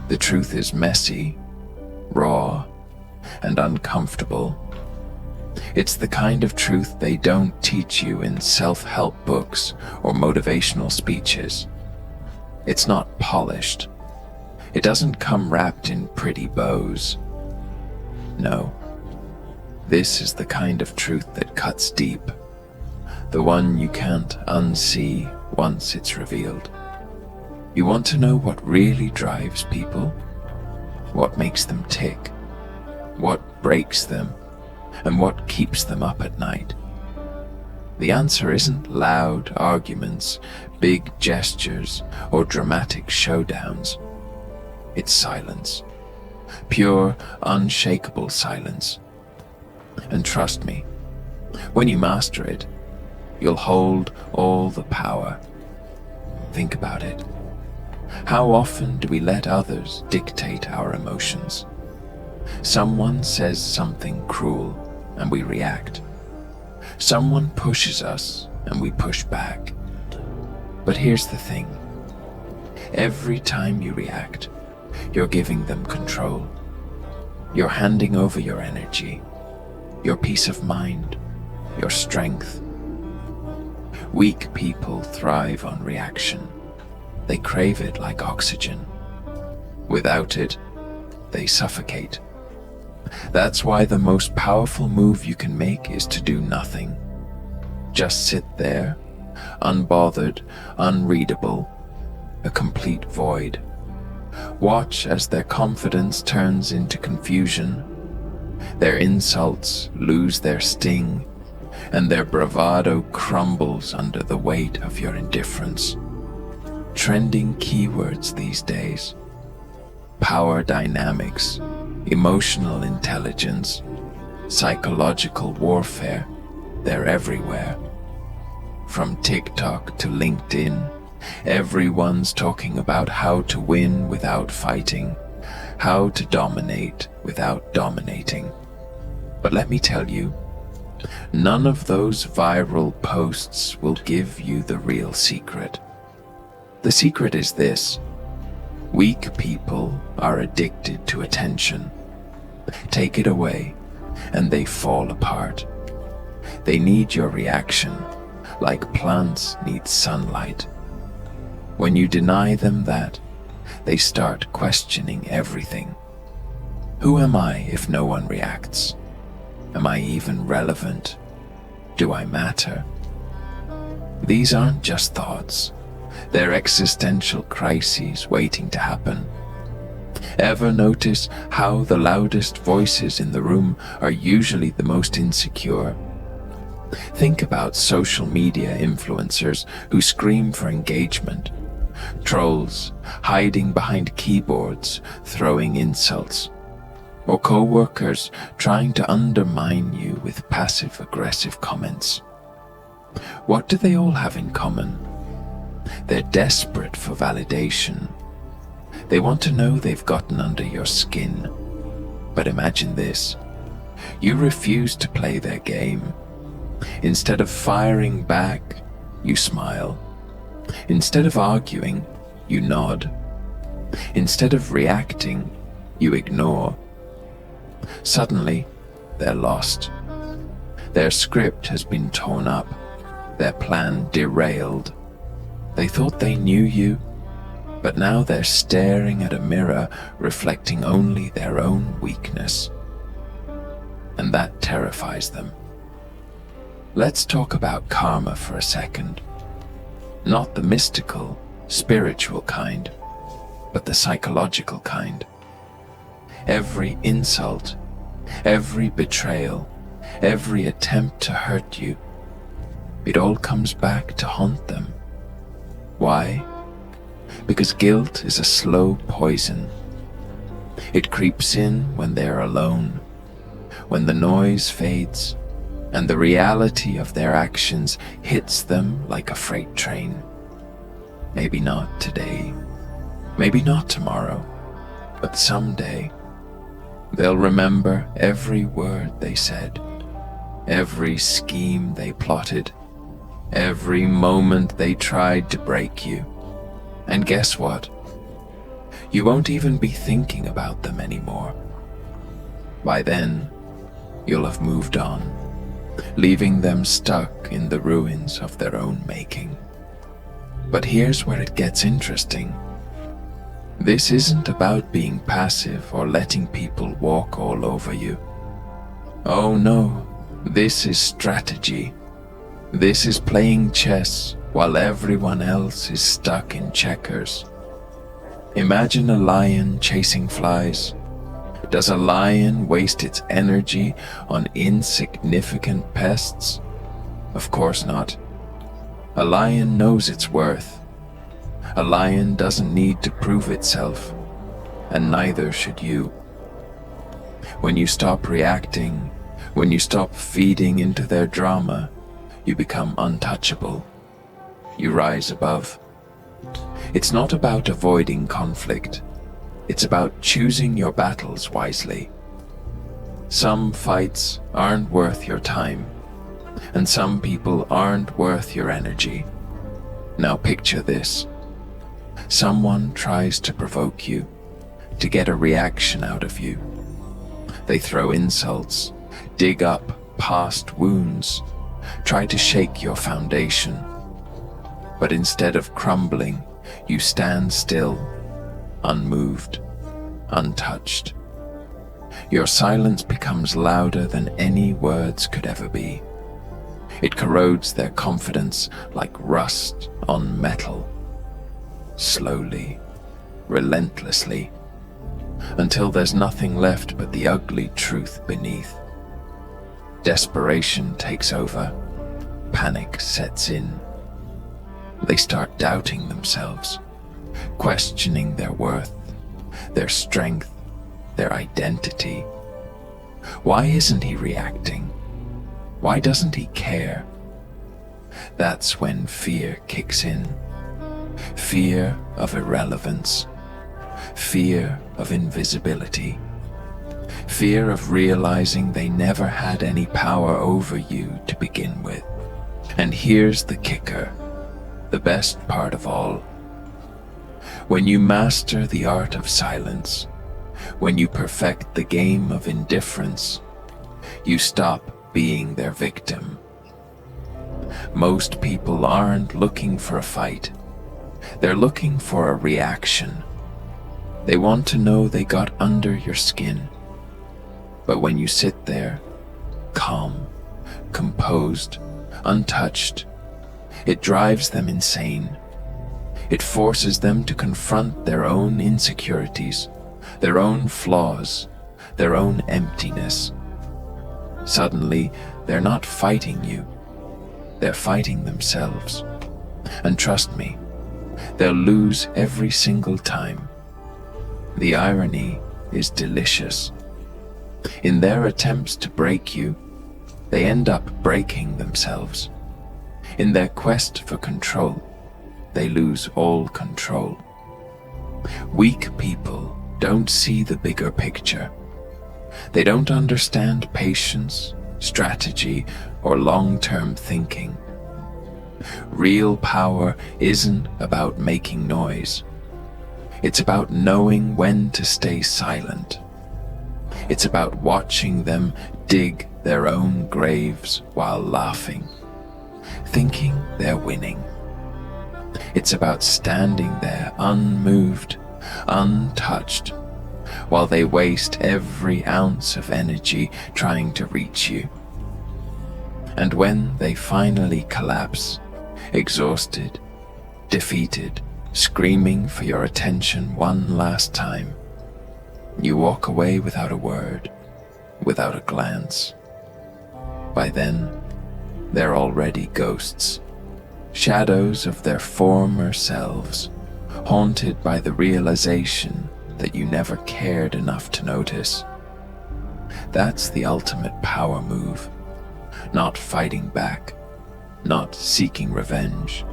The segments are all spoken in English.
The truth is messy, raw, and uncomfortable. It's the kind of truth they don't teach you in self-help books or motivational speeches. It's not polished. It doesn't come wrapped in pretty bows. No. This is the kind of truth that cuts deep. The one you can't unsee once it's revealed. You want to know what really drives people? What makes them tick? What breaks them? And what keeps them up at night? The answer isn't loud arguments, big gestures, or dramatic showdowns. It's silence. Pure, unshakable silence. And trust me, when you master it, you'll hold all the power. Think about it. How often do we let others dictate our emotions? Someone says something cruel and we react. Someone pushes us and we push back. But here's the thing. Every time you react, you're giving them control. You're handing over your energy, your peace of mind, your strength. Weak people thrive on reaction. They crave it like oxygen. Without it, they suffocate. That's why the most powerful move you can make is to do nothing. Just sit there, unbothered, unreadable, a complete void. Watch as their confidence turns into confusion, their insults lose their sting, and their bravado crumbles under the weight of your indifference. Trending keywords these days: power dynamics, emotional intelligence, psychological warfare. They're everywhere. From TikTok to LinkedIn, everyone's talking about how to win without fighting, how to dominate without dominating. But let me tell you, none of those viral posts will give you the real secret. The secret is this: weak people are addicted to attention. Take it away, and they fall apart. They need your reaction, like plants need sunlight. When you deny them that, they start questioning everything. Who am I if no one reacts? Am I even relevant? Do I matter? These aren't just thoughts. They're existential crises waiting to happen. Ever notice how the loudest voices in the room are usually the most insecure? Think about social media influencers who scream for engagement, trolls hiding behind keyboards throwing insults, or co-workers trying to undermine you with passive-aggressive comments. What do they all have in common? They're desperate for validation. They want to know they've gotten under your skin. But imagine this: you refuse to play their game. Instead of firing back, you smile. Instead of arguing, you nod. Instead of reacting, you ignore. Suddenly, they're lost. Their script has been torn up, their plan derailed. They thought they knew you, but now they're staring at a mirror reflecting only their own weakness. And that terrifies them. Let's talk about karma for a second. Not the mystical, spiritual kind, but the psychological kind. Every insult, every betrayal, every attempt to hurt you, it all comes back to haunt them. Why? Because guilt is a slow poison. It creeps in when they're alone, when the noise fades, and the reality of their actions hits them like a freight train. Maybe not today, maybe not tomorrow, but someday they'll remember every word they said, every scheme they plotted, every moment they tried to break you. And guess what? You won't even be thinking about them anymore. By then, you'll have moved on, leaving them stuck in the ruins of their own making. But here's where it gets interesting. This isn't about being passive or letting people walk all over you. Oh no, this is strategy. This is playing chess while everyone else is stuck in checkers. Imagine a lion chasing flies. Does a lion waste its energy on insignificant pests? Of course not. A lion knows its worth. A lion doesn't need to prove itself, and neither should you. When you stop reacting, when you stop feeding into their drama, you become untouchable. You rise above. It's not about avoiding conflict. It's about choosing your battles wisely. Some fights aren't worth your time, and some people aren't worth your energy. Now picture this. Someone tries to provoke you, to get a reaction out of you. They throw insults, dig up past wounds, try to shake your foundation. But instead of crumbling, you stand still, unmoved, untouched. Your silence becomes louder than any words could ever be. It corrodes their confidence like rust on metal. Slowly, relentlessly, until there's nothing left but the ugly truth beneath. Desperation takes over. Panic sets in. They start doubting themselves, questioning their worth, their strength, their identity. Why isn't he reacting? Why doesn't he care? That's when fear kicks in. Fear of irrelevance. Fear of invisibility. Fear of realizing they never had any power over you to begin with. And here's the kicker, the best part of all. When you master the art of silence, when you perfect the game of indifference, you stop being their victim. Most people aren't looking for a fight. They're looking for a reaction. They want to know they got under your skin. But when you sit there, calm, composed, untouched, it drives them insane. It forces them to confront their own insecurities, their own flaws, their own emptiness. Suddenly, they're not fighting you. They're fighting themselves. And trust me, they'll lose every single time. The irony is delicious. In their attempts to break you, they end up breaking themselves. In their quest for control, they lose all control. Weak people don't see the bigger picture. They don't understand patience, strategy, or long-term thinking. Real power isn't about making noise. It's about knowing when to stay silent. It's about watching them dig their own graves while laughing, thinking they're winning. It's about standing there unmoved, untouched, while they waste every ounce of energy trying to reach you. And when they finally collapse, exhausted, defeated, screaming for your attention one last time, you walk away without a word, without a glance. By then, they're already ghosts, shadows of their former selves, haunted by the realization that you never cared enough to notice. That's the ultimate power move. Not fighting back, not seeking revenge,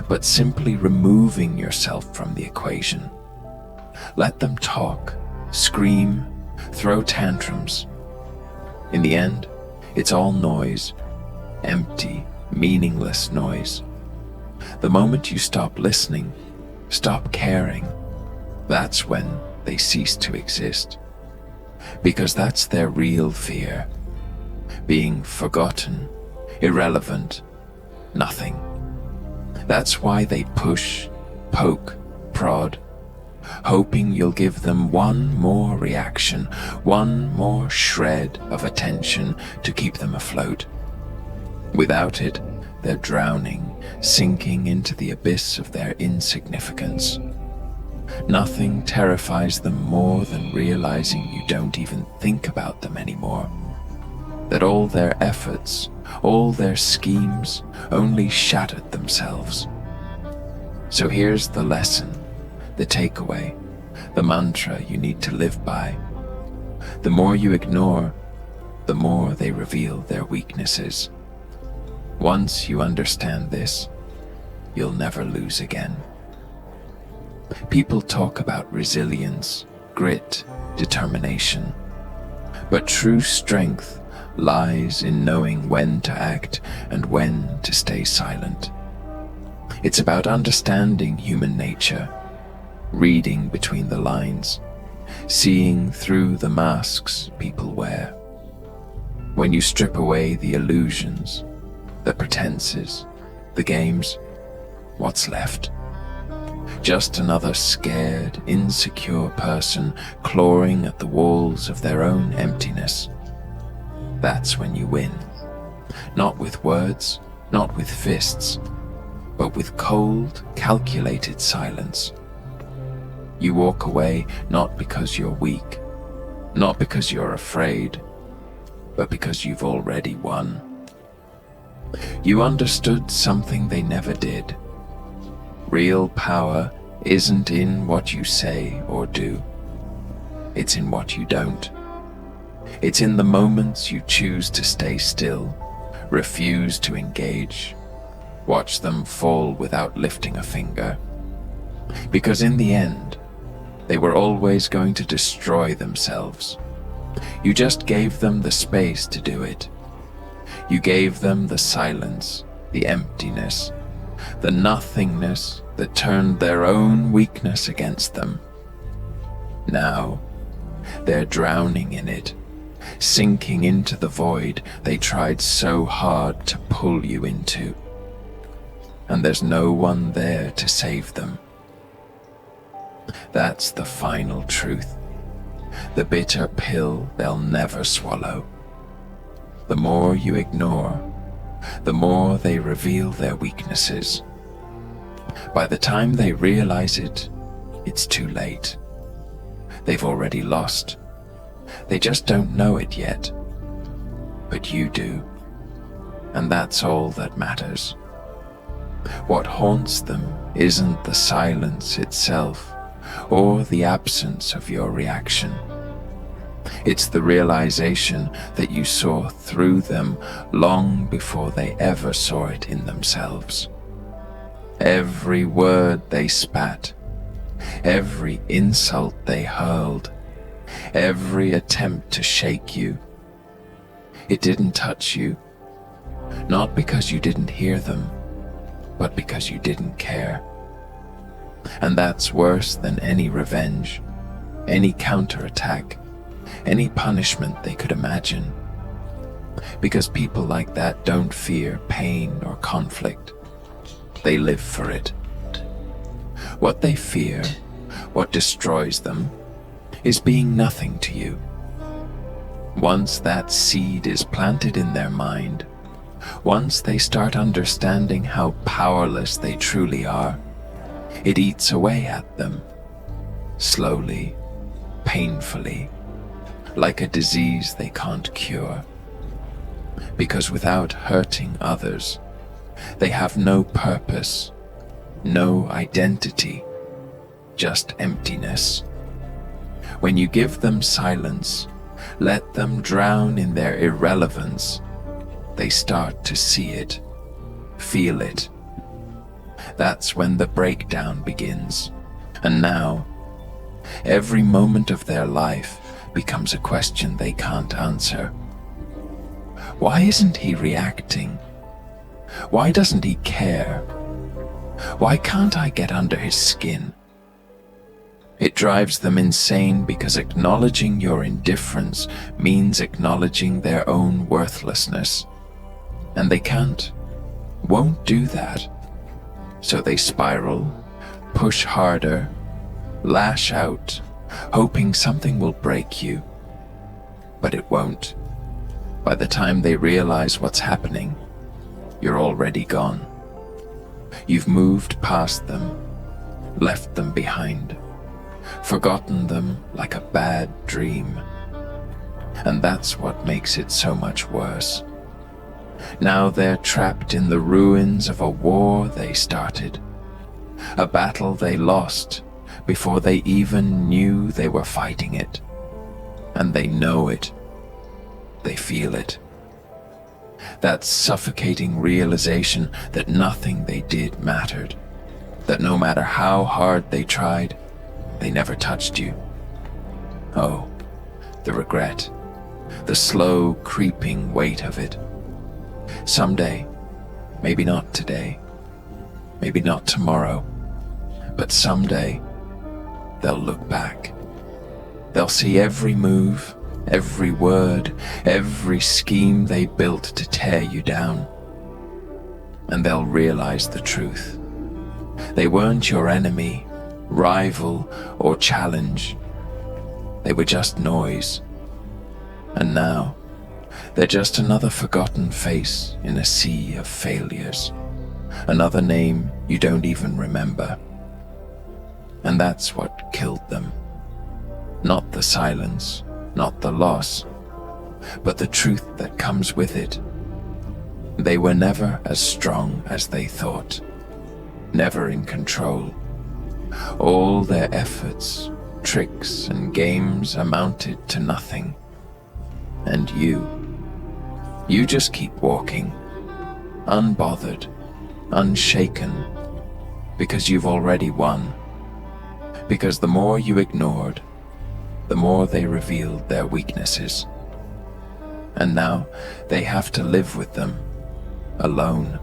but simply removing yourself from the equation. Let them talk, scream, throw tantrums. In the end, it's all noise, empty, meaningless noise. The moment you stop listening, stop caring, That's when they cease to exist. Because that's their real fear. Being forgotten, irrelevant, nothing. That's why they push, poke, prod, hoping you'll give them one more reaction, one more shred of attention to keep them afloat. Without it, they're drowning, sinking into the abyss of their insignificance. Nothing terrifies them more than realizing you don't even think about them anymore. That all their efforts, all their schemes, only shattered themselves. So here's the lesson, the takeaway, the mantra you need to live by. The more you ignore, the more they reveal their weaknesses. Once you understand this, you'll never lose again. People talk about resilience, grit, determination. But true strength lies in knowing when to act and when to stay silent. It's about understanding human nature, reading between the lines, seeing through the masks people wear. When you strip away the illusions, the pretenses, the games, what's left? Just another scared, insecure person clawing at the walls of their own emptiness. That's when you win. Not with words, not with fists, but with cold, calculated silence. You walk away not because you're weak, not because you're afraid, but because you've already won. You understood something they never did. Real power isn't in what you say or do. It's in what you don't. It's in the moments you choose to stay still, refuse to engage, watch them fall without lifting a finger. Because in the end, they were always going to destroy themselves. You just gave them the space to do it. You gave them the silence, the emptiness, the nothingness that turned their own weakness against them. Now, they're drowning in it, sinking into the void they tried so hard to pull you into. And there's no one there to save them. That's the final truth, the bitter pill they'll never swallow. The more you ignore, the more they reveal their weaknesses. By the time they realize it, it's too late. They've already lost. They just don't know it yet. But you do. And that's all that matters. What haunts them isn't the silence itself, or the absence of your reaction. It's the realization that you saw through them long before they ever saw it in themselves. Every word they spat, every insult they hurled, every attempt to shake you. It didn't touch you, not because you didn't hear them, but because you didn't care. And that's worse than any revenge, any counterattack, any punishment they could imagine. Because people like that don't fear pain or conflict. They live for it. What they fear, what destroys them, is being nothing to you. Once that seed is planted in their mind, once they start understanding how powerless they truly are, it eats away at them, slowly, painfully, like a disease they can't cure. Because without hurting others, they have no purpose, no identity, just emptiness. When you give them silence, let them drown in their irrelevance, they start to see it, feel it. That's when the breakdown begins. And now, every moment of their life becomes a question they can't answer. Why isn't he reacting? Why doesn't he care? Why can't I get under his skin? It drives them insane because acknowledging your indifference means acknowledging their own worthlessness. And they won't do that. So they spiral, push harder, lash out, hoping something will break you. But it won't. By the time they realize what's happening, you're already gone. You've moved past them, left them behind, forgotten them like a bad dream. And that's what makes it so much worse. Now they're trapped in the ruins of a war they started, a battle they lost before they even knew they were fighting it. And they know it. They feel it. That suffocating realization that nothing they did mattered, that no matter how hard they tried, they never touched you. Oh, the regret, the slow creeping weight of it. Someday, maybe not today, maybe not tomorrow, but someday they'll look back. They'll see every move, every word, every scheme they built to tear you down. And they'll realize the truth. They weren't your enemy, rival, or challenge. They were just noise. And now, they're just another forgotten face in a sea of failures. Another name you don't even remember. And that's what killed them. Not the silence, not the loss, but the truth that comes with it. They were never as strong as they thought, never in control. All their efforts, tricks, and games amounted to nothing. And you just keep walking, unbothered, unshaken, because you've already won. Because the more you ignored, the more they revealed their weaknesses. And now they have to live with them, alone,